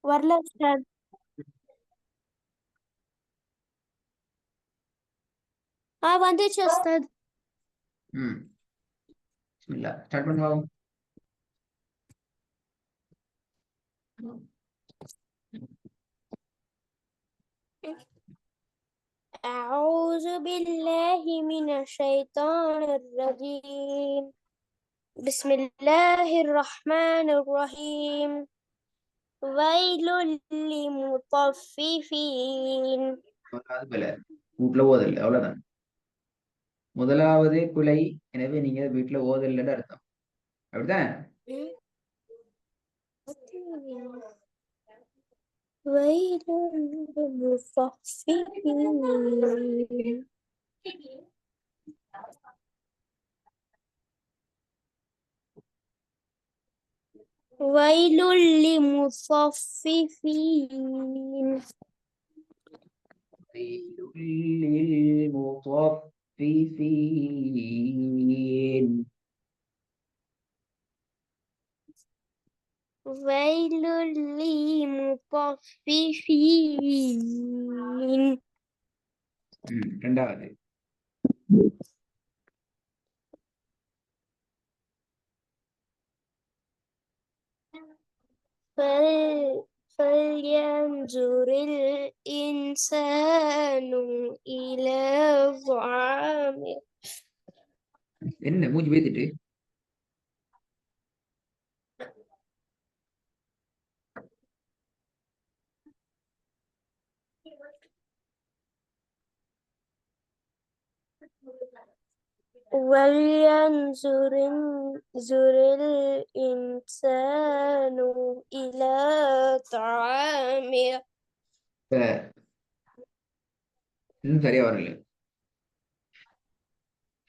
வரல உஸ்தாத். வந்துச்சு உஸ்தாத். ம் பிஸ்மில்லா ஸ்டார்ட் பண்ணுவோம். أعوذ بالله من الشيطان الرجيم. بسم الله الرحمن الرحيم. ويل للمطففين. அது போல வீட்டுல ஓதல் அவ்வளவுதான். முதலாவது குலை, எனவே நீங்க வீட்டுல ஓதல்ல அர்த்தம். அப்படிதான். ويل للمطففين. ويل للمطففين. للمطففين. ويل للمطففين. ரெண்டாவது. فلينظر الإنسان إلى طعامه. என்ன மூஞ்சி பேத்துட்டு ولينظر الإنسان إلى طعامه. இன்னும் சரியா வரல.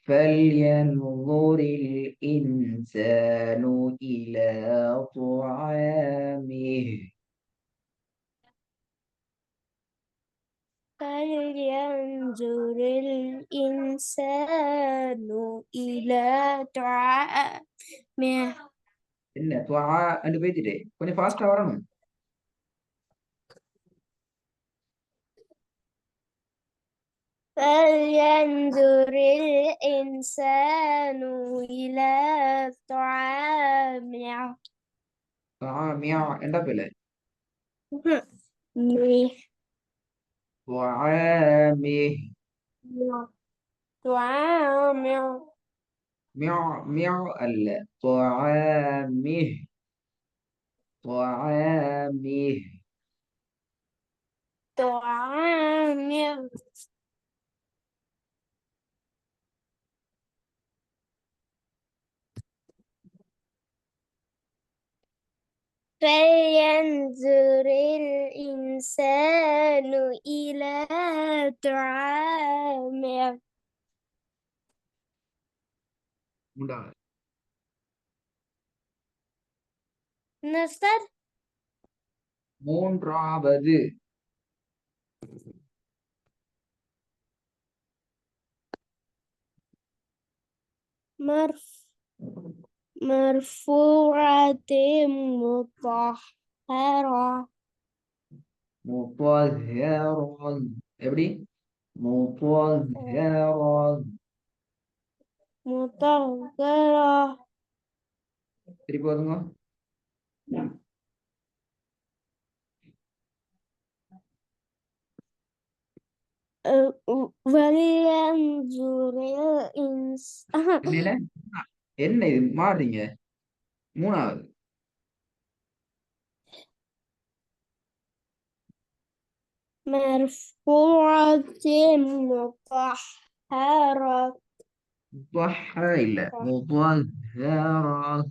فلينظر الإنسان إلى طعامه. فلينظر الإنسان إلى طعامه. என்ன துவா அண்டு பேத்துட்டு கொஞ்சம் ஃபாஸ்டா வரணும். فلينظر الإنسان إلى طعامه. طعامه என்ன பேல مي- طعامه. طعامه. ميع அல்ல طعامه. طعامه. طعامه. فلينظر الإنسان إلى طعامه. மூன்றாவது. نصر. மூன்றாவது. مرفوعة مطهرة. مطهرا. எப்படி مطهرا. مطهرة. திருப்பி வருங்க. ولينظر الإنسان. என்ன என்ன இது மாறுறீங்க. மூணாவது. مرفوعة مطهرة. مطهرة இல்ல مطهرة.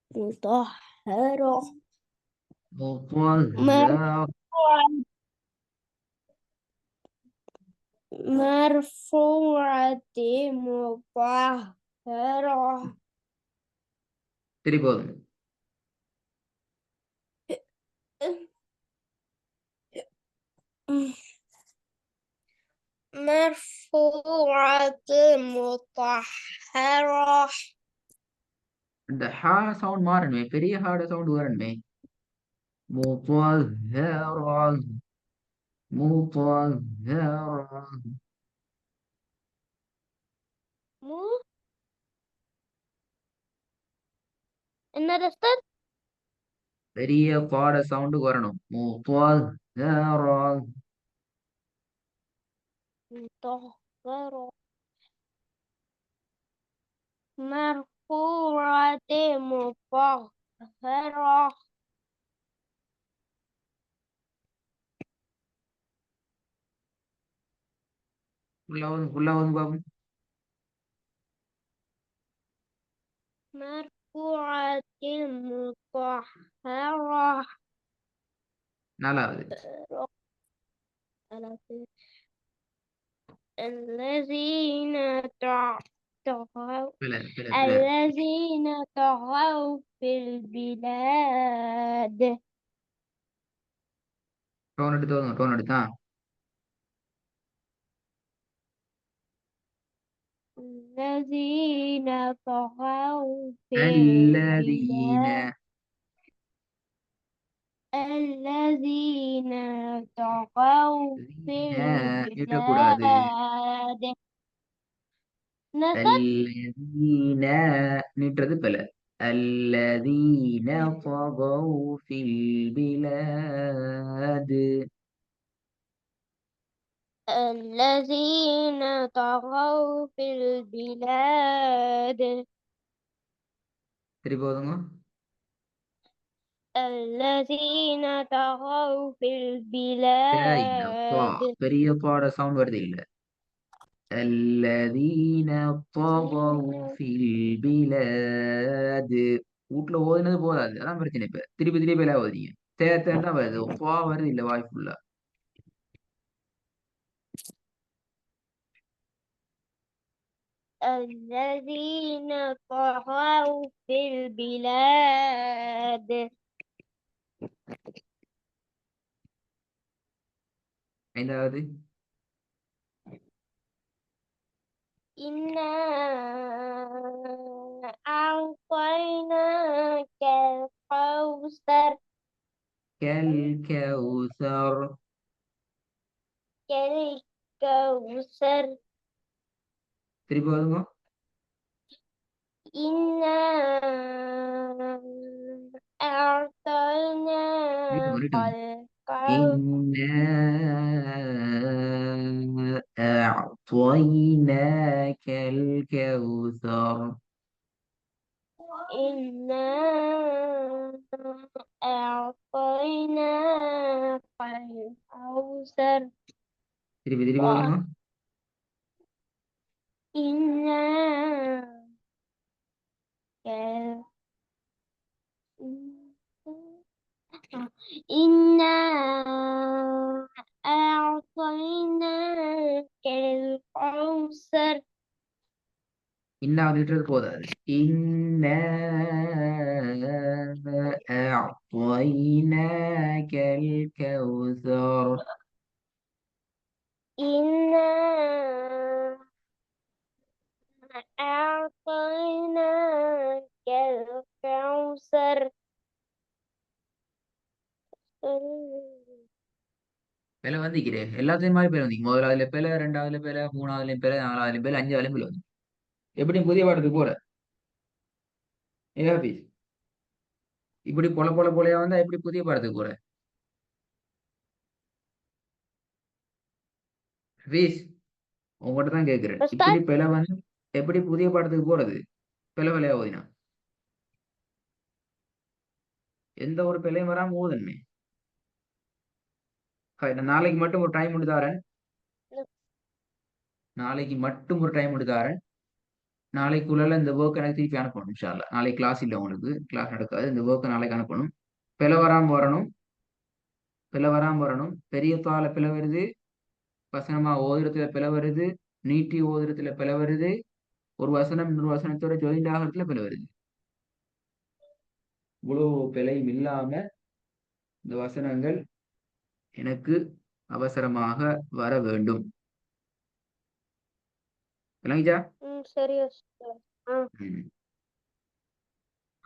مطهرة. مطهرة. مرفوعة. مرفوعة مطهرة. திருப்பி வருங்க. مرفوعة مطهرة. இந்த ஹா சவுண்ட் மாறணுமே, பெரிய ஹார்ட சவுண்ட் வரணுமே. مطهرة مطهرة. مو என்னது சார் பெரிய பாட சவுண்டுக்கு வரணும். مطهرة. مطهرة مرفوعة مطهرة ஃபுல்லா வந்து பாப்போம். مرفوعة مطهرة நாலாவது. الذين طغوا பிழை பிழை பிழை. الذين طغوا في البلاد டோன் எடுத்து வருங்க, டோன் எடுத்தா. الذين طغوا في الذين. البلاد الذين طغوا في நீட்டக்கூடாது. البلاد نصب الذين நீட்டுறது பிழை. الذين طغوا في البلاد. الذين طغوا في البلاد திருப்பி போதுங்க. الذين طغوا في இல்ல பா, البلاد பெரிய பாட சவுண்ட் வருது இல்ல. الذين طغوا في البلاد. வீட்டுல ஓதுனது போதாது, அதான் பிரச்சனை. இப்ப திருப்பி திருப்பி எல்லாம் ஓதுறீங்க. தேத்தா வருது, பா வருது இல்ல வாய் ஃபுல்லா. الذين طغوا في البلاد ஐந்தாவது. إنا أعطيناك الكوثر كالكوثر. كالكوثر திருப்பி ஓதுங்க. إنا ரிட்டும் أعطيناك ரிட்டும். الكوثر إنا أعطيناك الكوثر. إنا أعطيناك الكوثر திருப்பி திருப்பி ஓதுங்க. إنا إنا أعطيناك الكوثر இன்னா வந்துட்டு போதாது. إنا أعطيناك الكوثر. إنا أعطيناك الكوثر பிழை வந்திக்கிறேன் எல்லாத்தையும் மாதிரி பிழை வந்தீங்க. முதலாவதுல பிழை, ரெண்டாவதுல பிழை, மூணாவதுலயும் பிழை, நாலாவதுலயும் பிழை, அஞ்சாவதுலயும் பிழை வந்து எப்படி புதிய பாடத்துக்கு போற ஏபி இப்படி பொல பொல பொலையா வந்தா எப்படி புதிய பாடத்துக்கு போற ஹபீஸ்? உங்ககிட்ட தான் கேட்கிறேன். இப்படி أستاذ பிழை வந்து எப்படி புதிய பாடத்துக்கு போறது? பிழை பிழையா ஓதினா எந்த ஒரு பிழையும் வராம ஓதுனே. நாளைக்கு மட்டும் ஒரு டைம் விட்டு தாரேன். நாளைக்கு மட்டும் ஒரு டைம் விட்டு தாரேன். நாளைக்குள்ள இந்த ஒர்க் எனக்கு திருப்பி அனுப்பணும் இன்ஷா அல்லாஹ். நாளைக்கு கிளாஸ் இல்லை, உங்களுக்கு கிளாஸ் நடக்காது. இந்த ஒர்க்கை நாளைக்கு அனுப்பணும். பிழை வராம வரணும். பிழை வராம வரணும். பெரிய தாள பிழை வருது, வசனமா ஓதுறதுல பிழை வருது, நீட்டி ஓதுறதுல பிழை வருது, ஒரு வசனம் இன்னொரு வசனத்தோட ஜாயிண்ட் ஆகிறதுல பிழை வருது. இவ்வளவு பிழையும் இல்லாம இந்த வசனங்கள் எனக்கு அவசரமாக வர வேண்டும். விளங்கிச்சா? சரி أستاذ ம்.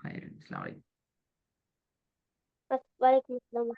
அஸ்ஸலாமு அலைக்கும். وعليكم السلام.